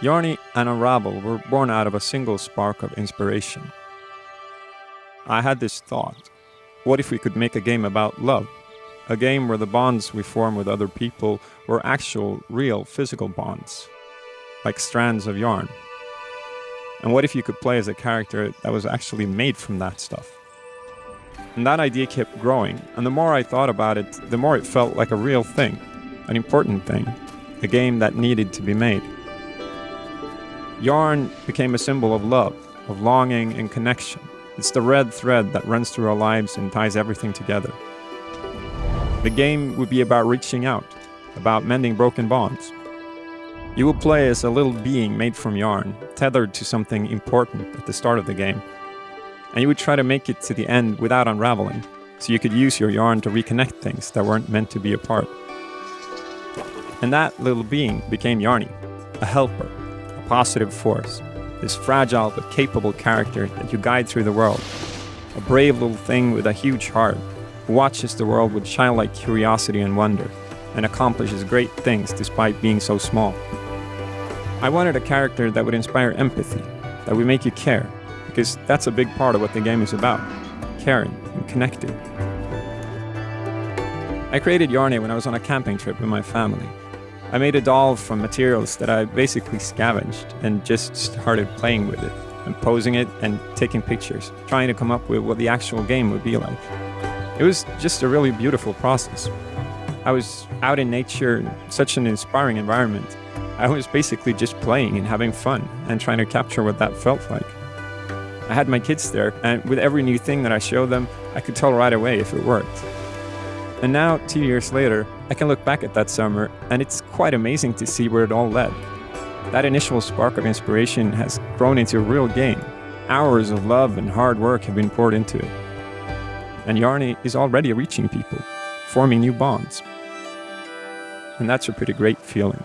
Yarny and Unravel were born out of a single spark of inspiration. I had this thought: what if we could make a game about love? A game where the bonds we form with other people were actual, real, physical bonds, like strands of yarn. And what if you could play as a character that was actually made from that stuff? And that idea kept growing, and the more I thought about it, the more it felt like a real thing, an important thing, a game that needed to be made. Yarn became a symbol of love, of longing and connection. It's the red thread that runs through our lives and ties everything together. The game would be about reaching out, about mending broken bonds. You will play as a little being made from yarn, tethered to something important at the start of the game. And you would try to make it to the end without unraveling, so you could use your yarn to reconnect things that weren't meant to be apart. And that little being became Yarny, a helper, a positive force, this fragile but capable character that you guide through the world, a brave little thing with a huge heart, who watches the world with childlike curiosity and wonder, and accomplishes great things despite being so small. I wanted a character that would inspire empathy, that would make you care, because that's a big part of what the game is about, caring and connecting. I created Yarny when I was on a camping trip with my family. I made a doll from materials that I basically scavenged and just started playing with it, and posing it and taking pictures, trying to come up with what the actual game would be like. It was just a really beautiful process. I was out in nature in such an inspiring environment. I was basically just playing and having fun and trying to capture what that felt like. I had my kids there, and with every new thing that I showed them, I could tell right away if it worked. And now, 2 years later, I can look back at that summer, and it's quite amazing to see where it all led. That initial spark of inspiration has grown into a real game. Hours of love and hard work have been poured into it. And Yarny is already reaching people, forming new bonds. And that's a pretty great feeling.